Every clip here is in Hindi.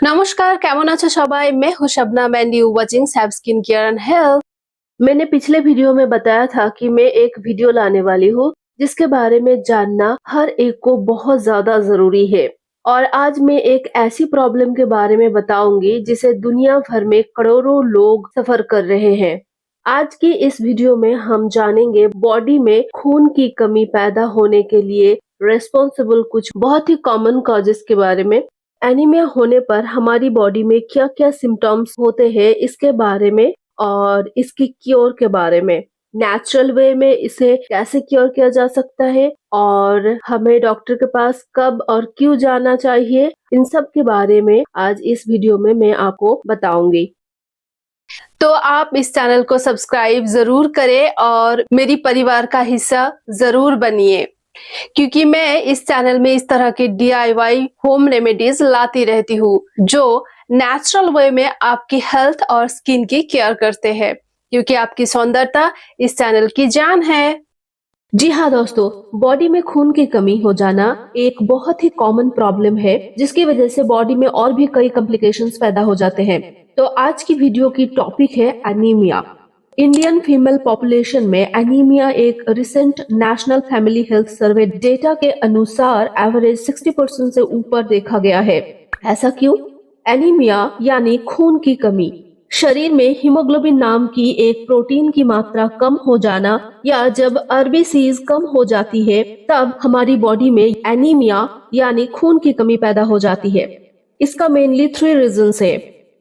नमस्कार, কেমন আছো সবাই? मैं हूँ Shabnam and you watching SAP skin care and health. मैंने पिछले वीडियो में बताया था कि मैं एक वीडियो लाने वाली हूँ जिसके बारे में जानना हर एक को बहुत ज्यादा जरूरी है। और आज मैं एक ऐसी प्रॉब्लम के बारे में बताऊंगी जिसे दुनिया भर में करोड़ों लोग सफर कर रहे हैं। आज की इस वीडियो में हम जानेंगे बॉडी में खून की कमी पैदा होने के लिए रेस्पॉन्सिबल कुछ बहुत ही कॉमन कॉजेस के बारे में, एनीमिया होने पर हमारी बॉडी में क्या क्या सिम्टम्स होते हैं इसके बारे में, और इसकी क्योर के बारे में, नेचुरल वे में इसे कैसे क्योर किया जा सकता है और हमें डॉक्टर के पास कब और क्यों जाना चाहिए, इन सब के बारे में आज इस वीडियो में मैं आपको बताऊंगी। तो आप इस चैनल को सब्सक्राइब जरूर करें और मेरी परिवार का हिस्सा जरूर बनिए, क्योंकि मैं इस चैनल में इस तरह की DIY होम रेमेडीज लाती रहती हूँ जो नेचुरल वे में आपकी हेल्थ और स्किन की केयर करते हैं, क्योंकि आपकी सौंदर्यता इस चैनल की जान है। जी हाँ दोस्तों, बॉडी में खून की कमी हो जाना एक बहुत ही कॉमन प्रॉब्लम है जिसकी वजह से बॉडी में और भी कई कॉम्प्लिकेशंस पैदा हो जाते हैं। तो आज की वीडियो की टॉपिक है एनीमिया। इंडियन फीमेल पॉपुलेशन में एनीमिया एक recent national family health survey data के अनुसार एवरेज 60% से ऊपर देखा गया है। ऐसा क्यों? एनीमिया यानी खून की कमी शरीर में हीमोग्लोबिन नाम की एक प्रोटीन की मात्रा कम हो जाना, या जब आरबीसीज कम हो जाती है तब हमारी बॉडी में एनीमिया यानी खून की कमी पैदा हो जाती है। इसका मेनली 3 रीजंस है।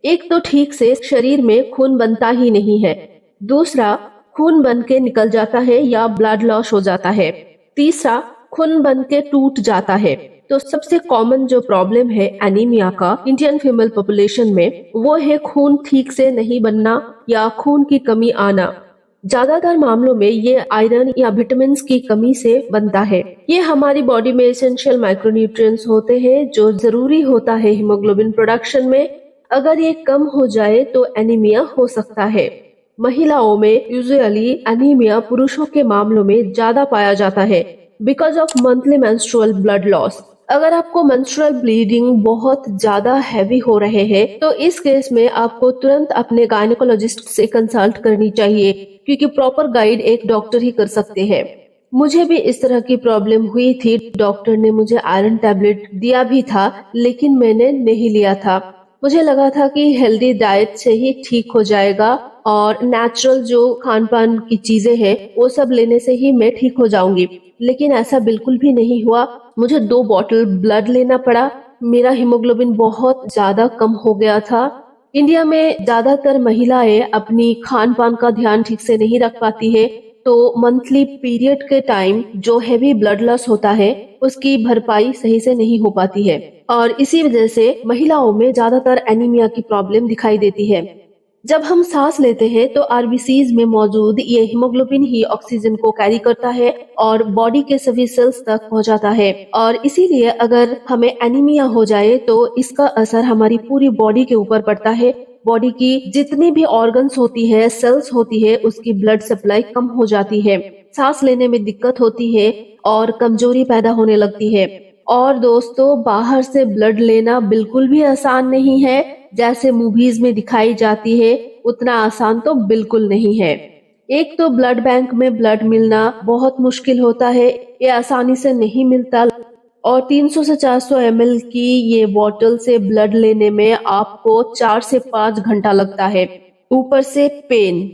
एक तो ठीक से शरीर में खून बनता ही नहीं है, दूसरा खून बन के निकल जाता है या ब्लड लॉस हो जाता है, तीसरा खून बन के टूट जाता है। तो सबसे कॉमन जो प्रॉब्लम है एनीमिया का इंडियन फीमेल पॉपुलेशन में वो है खून ठीक से नहीं बनना या खून की कमी आना। ज्यादातर मामलों में ये आयरन या विटामिन की कमी से बनता है। ये हमारी बॉडी में एसेंशियल माइक्रोन्यूट्रिएंट्स होते हैं जो जरूरी होता है हीमोग्लोबिन प्रोडक्शन में। अगर ये कम हो जाए तो एनीमिया हो सकता है। महिलाओं में यूजुअली एनीमिया पुरुषों के मामलों में ज्यादा पाया जाता है because of monthly menstrual blood loss. अगर आपको मेंस्ट्रुअल ब्लीडिंग बहुत ज्यादा हैवी हो रहे हैं तो इस केस में आपको तुरंत अपने गायनेकोलॉजिस्ट से कंसल्ट करनी चाहिए, क्योंकि प्रॉपर गाइड एक डॉक्टर ही कर सकते हैं। मुझे भी इस तरह की प्रॉब्लम हुई थी। डॉक्टर ने मुझे आयरन टैबलेट दिया भी था लेकिन मैंने नहीं लिया था। मुझे लगा था कि हेल्दी डाइट से ही ठीक हो जाएगा और नेचुरल जो खान पान की चीजें हैं वो सब लेने से ही मैं ठीक हो जाऊंगी, लेकिन ऐसा बिल्कुल भी नहीं हुआ। मुझे 2 बॉटल ब्लड लेना पड़ा। मेरा हीमोग्लोबिन बहुत ज्यादा कम हो गया था। इंडिया में ज्यादातर महिलाएं अपनी खान पान का ध्यान ठीक से नहीं रख पाती है, तो मंथली पीरियड के टाइम जो हैवी ब्लड लॉस होता है उसकी भरपाई सही से नहीं हो पाती है, और इसी वजह से महिलाओं में ज्यादातर एनीमिया की प्रॉब्लम दिखाई देती है। जब हम सांस लेते हैं तो आरबीसीज में मौजूद ये हीमोग्लोबिन ही ऑक्सीजन को कैरी करता है और बॉडी के सभी सेल्स तक पहुंचाता है, और इसीलिए अगर हमें एनीमिया हो जाए तो इसका असर हमारी पूरी बॉडी के ऊपर पड़ता है। बॉडी की जितनी भी ऑर्गन्स होती है, सेल्स होती है, उसकी ब्लड सप्लाई कम हो जाती है, सांस लेने में दिक्कत होती है और कमजोरी पैदा होने लगती है। और दोस्तों, बाहर से ब्लड लेना बिल्कुल भी आसान नहीं है। जैसे मूवीज में दिखाई जाती है उतना आसान तो बिल्कुल नहीं है। एक तो ब्लड बैंक में ब्लड मिलना बहुत मुश्किल होता है, ये आसानी से नहीं मिलता, और 300 से 400 ml की ये बोतल से ब्लड लेने में आपको 4 से 5 घंटा लगता है। ऊपर से पेन,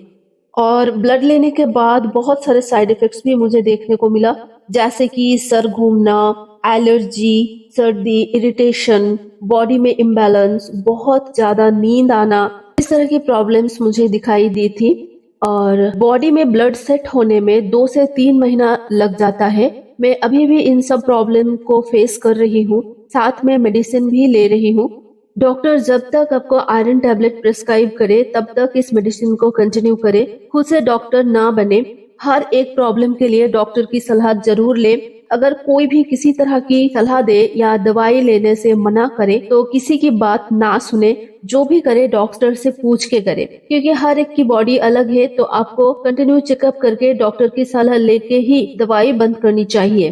और ब्लड लेने के बाद बहुत सारे साइड इफेक्ट्स भी मुझे देखने को मिला, जैसे कि सर घूमना, एलर्जी, सर्दी, इरिटेशन, बॉडी में इम्बैलेंस, बहुत ज्यादा नींद आना, इस तरह की प्रॉब्लम्स मुझे दिखाई दी थी। और बॉडी में ब्लड सेट होने में 2 से 3 महीना लग जाता है। मैं अभी भी इन सब प्रॉब्लम को फेस कर रही हूँ, साथ में मेडिसिन भी ले रही हूँ। डॉक्टर जब तक आपको आयरन टैबलेट प्रिस्क्राइब करे तब तक इस मेडिसिन को कंटिन्यू करे। खुद से डॉक्टर ना बने। हर एक प्रॉब्लम के लिए डॉक्टर की सलाह जरूर ले। अगर कोई भी किसी तरह की सलाह दे या दवाई लेने से मना करे तो किसी की बात ना सुने। जो भी करे डॉक्टर से पूछ के करे, क्योंकि हर एक की बॉडी अलग है। तो आपको कंटिन्यू चेकअप करके डॉक्टर की सलाह लेके ही दवाई बंद करनी चाहिए।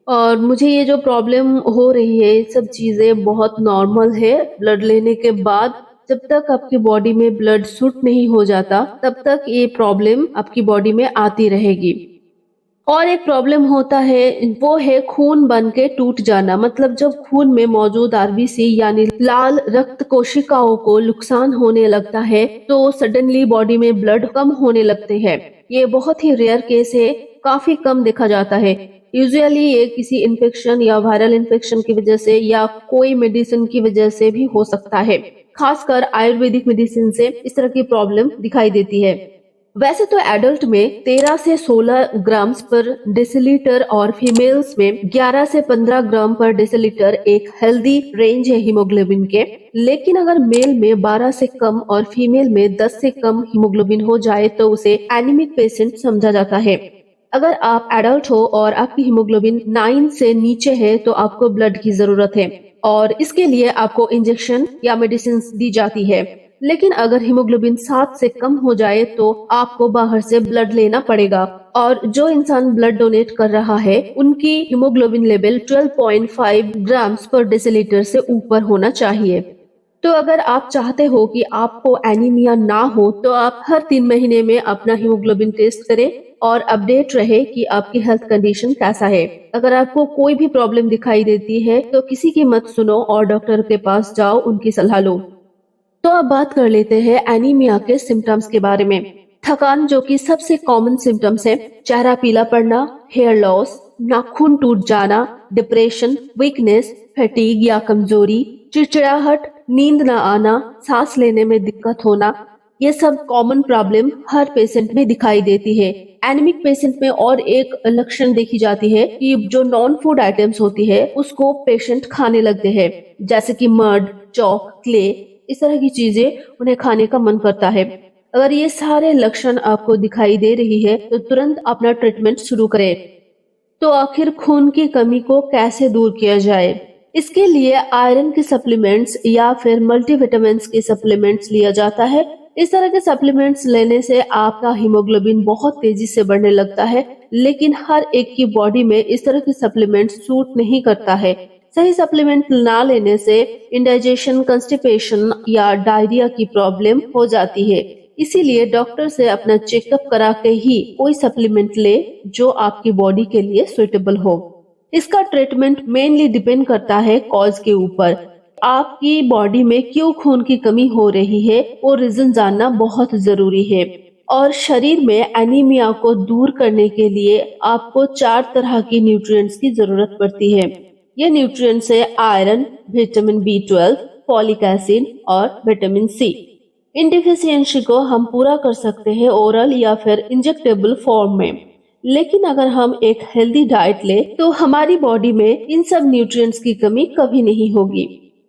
और मुझे ये जो प्रॉब्लम हो रही है, ये सब चीज़ें बहुत नॉर्मल है ब्लड लेने के बाद। जब तक आपकी बॉडी में ब्लड शूट नहीं हो जाता, तब तक ये प्रॉब्लम आपकी बॉडी में आती रहेगी। और एक प्रॉब्लम होता है, वो है खून बन के टूट जाना। मतलब जब खून में मौजूद आरबीसी यानी लाल रक्त कोशिकाओं को नुकसान होने लगता है, तो सडनली बॉडी में ब्लड कम होने लगते हैं। ये बहुत ही रेयर केस है, काफी कम देखा जाता है। यूजुअली ये किसी इन्फेक्शन या वायरल इन्फेक्शन की वजह से या कोई मेडिसिन की वजह से भी हो सकता है। खासकर आयुर्वेदिक मेडिसिन से इस तरह की प्रॉब्लम दिखाई देती है। वैसे तो एडल्ट में 13 से 16 ग्राम पर डेसिलीटर और फीमेल्स में 11 से 15 ग्राम पर डेसिलीटर एक हेल्दी रेंज है हीमोग्लोबिन के। लेकिन अगर मेल में 12 से कम और फीमेल में 10 से कम हीमोग्लोबिन हो जाए तो उसे एनीमिक पेशेंट समझा जाता है। अगर आप एडल्ट हो और आपकी हीमोग्लोबिन 9 से नीचे है तो आपको ब्लड की जरूरत है और इसके लिए आपको इंजेक्शन या मेडिसिन दी जाती है। लेकिन अगर हीमोग्लोबिन 7 से कम हो जाए तो आपको बाहर से ब्लड लेना पड़ेगा। और जो इंसान ब्लड डोनेट कर रहा है, उनकी हीमोग्लोबिन लेवल 12.5 ग्राम्स पर डेसिलीटर से ऊपर होना चाहिए। तो अगर आप चाहते हो कि आपको एनीमिया ना हो, तो आप हर 3 महीने में अपना हीमोग्लोबिन टेस्ट करें और अपडेट रहे कि आपकी हेल्थ कंडीशन कैसा है। अगर आपको कोई भी प्रॉब्लम दिखाई देती है तो किसी की मत सुनो और डॉक्टर के पास जाओ, उनकी सलाह लो। तो अब बात कर लेते हैं एनीमिया के सिम्टम्स के बारे में। थकान, जो कि सबसे कॉमन सिम्टम्स है। चेहरा पीला पड़ना, हेयर लॉस, नाखून टूट जाना, डिप्रेशन, वीकनेस, फैटीग या कमजोरी, चिड़चिड़ाहट, नींद न आना, सांस लेने में दिक्कत होना, ये सब कॉमन प्रॉब्लम हर पेशेंट में दिखाई देती है। एनीमिक पेशेंट में और एक लक्षण देखी जाती है कि जो नॉन फूड आइटम्स होती है उसको पेशेंट खाने लगते हैं, जैसे कि मड, चॉक, क्ले, इस तरह की चीजें उन्हें खाने का मन करता है। अगर ये सारे लक्षण आपको दिखाई दे रही है तो तुरंत अपना ट्रीटमेंट शुरू करें। तो आखिर खून की कमी को कैसे दूर किया जाए? इसके लिए आयरन के सप्लीमेंट्स या फिर मल्टीविटामिन्स के सप्लीमेंट्स लिया जाता है। इस तरह के सप्लीमेंट्स लेने से आपका हीमोग्लोबिन बहुत तेजी से बढ़ने लगता है, लेकिन हर एक की बॉडी में इस तरह के सप्लीमेंट्स सूट नहीं करता है। सही सप्लीमेंट ना लेने से इंडाइजेशन, कंस्टिपेशन या डायरिया की प्रॉब्लम हो जाती है। इसीलिए डॉक्टर से अपना चेकअप करा के ही कोई सप्लीमेंट ले जो आपकी बॉडी के लिए सुइटेबल हो। इसका ट्रीटमेंट मेनली डिपेंड करता है कॉज के ऊपर। आपकी बॉडी में क्यों खून की कमी हो रही है, वो रीजन जानना बहुत जरूरी है। और शरीर में एनीमिया को दूर करने के लिए आपको 4 तरह की न्यूट्रिएंट्स की जरूरत पड़ती है। ये न्यूट्रिएंट्स है iron, vitamin B12, folic acid और विटामिन सी। इन डिफिशियंसी को हम पूरा कर सकते हैं ओरल या फिर इंजेक्टेबल फॉर्म में। लेकिन अगर हम एक हेल्दी डाइट ले तो हमारी बॉडी में इन सब न्यूट्रिएंट्स की कमी कभी नहीं होगी।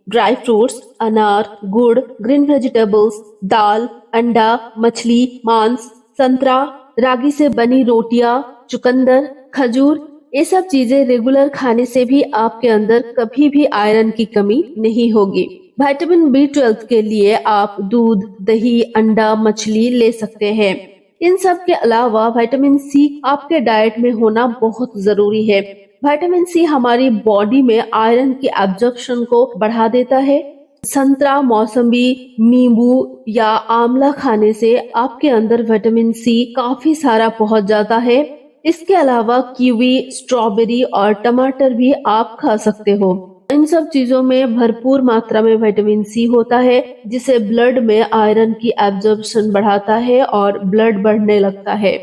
ड्राई फ्रूट्स, अनार, गुड़, ग्रीन वेजिटेबल्स, दाल, अंडा, मछली, मांस, संतरा, रागी से बनी रोटियां, चुकंदर, खजूर, ये सब चीजें रेगुलर खाने से भी आपके अंदर कभी भी आयरन की कमी नहीं होगी। विटामिन B12 के लिए आप दूध, दही, अंडा, मछली ले सकते हैं। इन सब के अलावा विटामिन सी आपके डाइट में होना बहुत जरूरी है। विटामिन सी हमारी बॉडी में आयरन की एब्जॉर्प्शन को बढ़ा देता है। संतरा, मौसम्बी, नींबू या आंवला खाने से आपके अंदर विटामिन सी काफी सारा पहुंच जाता है। इसके अलावा कीवी, स्ट्रॉबेरी और टमाटर भी आप खा सकते हो। इन सब चीजों में भरपूर मात्रा में विटामिन सी होता है, जिसे ब्लड में आयरन की एब्जॉर्प्शन बढ़ाता है और ब्लड बढ़ने लगता है।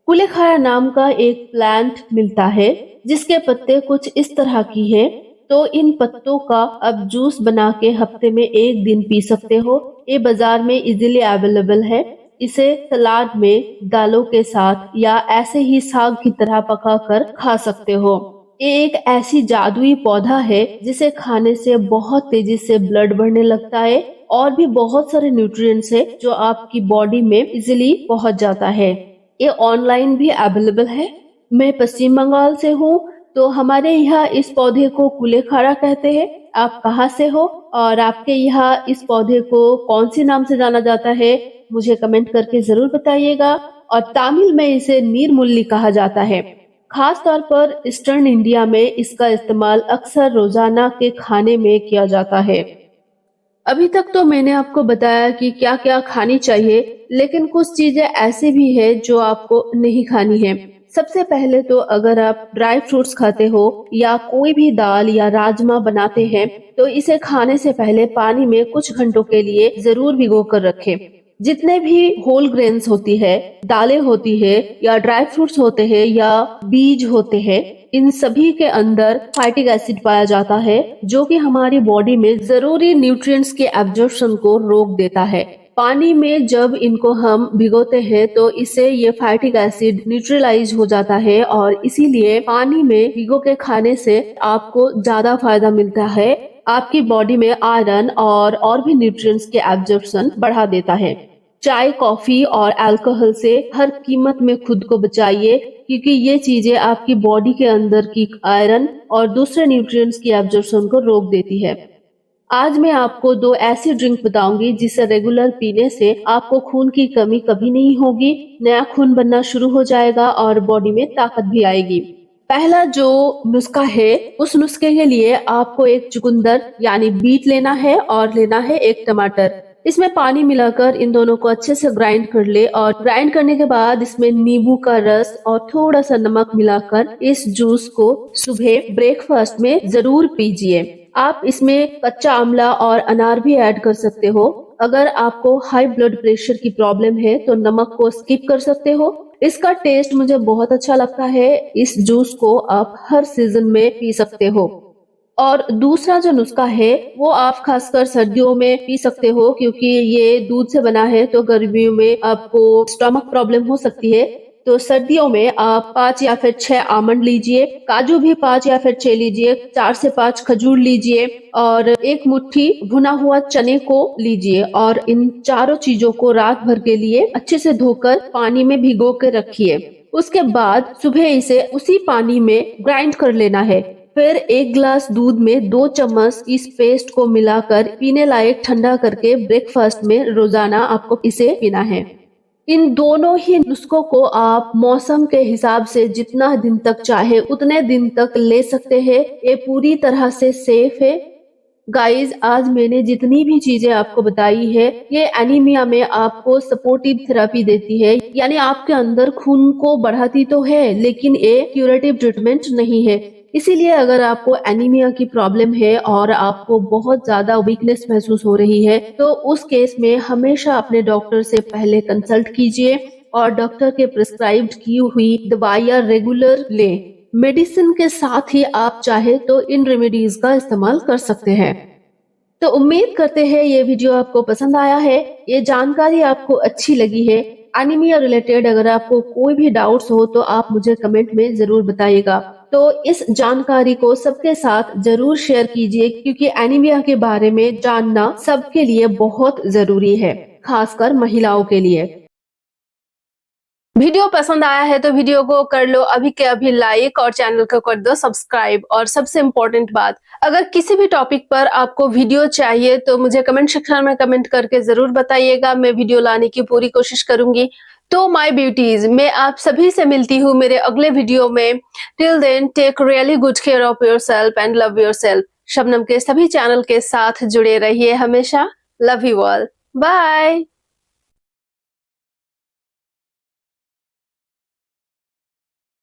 कुलेखाड़ा नाम का एक प्लांट मिलता है जिसके पत्ते कुछ इस तरह की है। तो इन पत्तों का अब जूस बना के हफ्ते में 1 दिन पी सकते हो। ये बाजार में इजीली अवेलेबल है। इसे सलाद में, दालों के साथ या ऐसे ही साग की तरह पकाकर खा सकते हो। ये एक ऐसी जादुई पौधा है जिसे खाने से बहुत तेजी से ब्लड बढ़ने लगता है और भी बहुत सारे न्यूट्रिएंट्स है जो आपकी बॉडी में इजीली पहुंच जाता है। ये ऑनलाइन भी अवेलेबल है। मैं पश्चिम बंगाल से हूँ, तो हमारे यहाँ इस पौधे को कुलेखाड़ा कहते हैं। आप कहाँ से हो और आपके यहाँ इस पौधे को कौन सी नाम से जाना जाता है, मुझे कमेंट करके जरूर बताइएगा। और तमिल में इसे नीरमुल्ली कहा जाता है। खास तौर पर ईस्टर्न इंडिया में इसका इस्तेमाल अक्सर रोजाना के खाने में किया जाता है। अभी तक तो मैंने आपको बताया कि क्या क्या खानी चाहिए, लेकिन कुछ चीजें ऐसी भी है जो आपको नहीं खानी है। सबसे पहले तो अगर आप ड्राई फ्रूट्स खाते हो या कोई भी दाल या राजमा बनाते हैं, तो इसे खाने से पहले पानी में कुछ घंटों के लिए जरूर भिगो कर रखें। जितने भी होल ग्रेन्स होती है, दालें होती है या ड्राई फ्रूट्स होते हैं या बीज होते हैं, इन सभी के अंदर फैटिक एसिड पाया जाता है, जो कि हमारी बॉडी में जरूरी न्यूट्रिएंट्स के एब्जॉर्प्शन को रोक देता है। पानी में जब इनको हम भिगोते हैं तो इससे ये फैटिक एसिड न्यूट्रलाइज हो जाता है और इसीलिए पानी में भिगो के खाने से आपको ज्यादा फायदा मिलता है। आपकी बॉडी में आयरन और भी न्यूट्रिएंट्स के एब्जॉर्प्शन बढ़ा देता है। चाय, कॉफी और अल्कोहल से हर कीमत में खुद को बचाइए, क्योंकि ये चीजें आपकी बॉडी के अंदर की आयरन और दूसरे न्यूट्रिएंट्स की एब्जॉर्प्शन को रोक देती है। आज मैं आपको 2 ऐसी ड्रिंक बताऊंगी जिसे रेगुलर पीने से आपको खून की कमी कभी नहीं होगी, नया खून बनना शुरू हो जाएगा और बॉडी में ताकत भी आएगी। पहला जो नुस्खा है, उस नुस्खे के लिए आपको एक चुकंदर यानी बीट लेना है और लेना है एक टमाटर। इसमें पानी मिलाकर इन दोनों को अच्छे से ग्राइंड कर ले और ग्राइंड करने के बाद इसमें नींबू का रस और थोड़ा सा नमक मिलाकर इस जूस को सुबह ब्रेकफास्ट में जरूर पीजिए। आप इसमें कच्चा आंवला और अनार भी ऐड कर सकते हो। अगर आपको हाई ब्लड प्रेशर की प्रॉब्लम है तो नमक को स्किप कर सकते हो। इसका टेस्ट मुझे बहुत अच्छा लगता है। इस जूस को आप हर सीजन में पी सकते हो। और दूसरा जो नुस्खा है वो आप खासकर सर्दियों में पी सकते हो, क्योंकि ये दूध से बना है तो गर्मियों में आपको स्टमक प्रॉब्लम हो सकती है। तो सर्दियों में आप 5 या फिर 6 आमंड लीजिए, काजू भी 5 या फिर 6 लीजिए, 4 से 5 खजूर लीजिए और एक मुट्ठी भुना हुआ चने को लीजिए और इन चारों चीजों को रात भर के लिए अच्छे से धोकर पानी में भिगो के रखिए। उसके बाद सुबह इसे उसी पानी में ग्राइंड कर लेना है। फिर 1 गिलास दूध में 2 चम्मच इस पेस्ट को मिलाकर पीने लायक ठंडा करके ब्रेकफास्ट में रोजाना आपको इसे पीना है। इन दोनों ही नुस्खों को आप मौसम के हिसाब से जितना दिन तक चाहे उतने दिन तक ले सकते हैं। ये पूरी तरह से सेफ है। गाइस, आज मैंने जितनी भी चीजें आपको बताई है, ये एनीमिया में आपको सपोर्टिव थेरेपी देती है, यानी आपके अंदर खून को बढ़ाती तो है, लेकिन ये क्यूरेटिव ट्रीटमेंट नहीं है। इसीलिए अगर आपको एनीमिया की प्रॉब्लम है और आपको बहुत ज्यादा वीकनेस महसूस हो रही है, तो उस केस में हमेशा अपने डॉक्टर से पहले कंसल्ट कीजिए और डॉक्टर के प्रिस्क्राइब्ड की हुई दवाइयाँ रेगुलर लें। मेडिसिन के साथ ही आप चाहे तो इन रेमेडीज का इस्तेमाल कर सकते हैं। तो उम्मीद करते हैं ये वीडियो आपको पसंद आया है, ये जानकारी आपको अच्छी लगी है। एनीमिया रिलेटेड अगर आपको कोई भी डाउट्स हो तो आप मुझे कमेंट में जरूर बताइएगा। तो इस जानकारी को सबके साथ जरूर शेयर कीजिए, क्योंकि एनीमिया के बारे में जानना सबके लिए बहुत जरूरी है, खासकर महिलाओं के लिए। वीडियो पसंद आया है तो वीडियो को कर लो अभी के अभी लाइक और चैनल को कर दो सब्सक्राइब। और सबसे इम्पोर्टेंट बात, अगर किसी भी टॉपिक पर आपको वीडियो चाहिए तो मुझे कमेंट सेक्शन में कमेंट करके जरूर बताइएगा, मैं वीडियो लाने की पूरी कोशिश करूंगी। तो माय ब्यूटीज, मैं आप सभी से मिलती हूँ मेरे अगले वीडियो में। Till then take really good care of yourself and love yourself. Shabnam के सभी चैनल के साथ जुड़े रहिए हमेशा। Love you all, bye.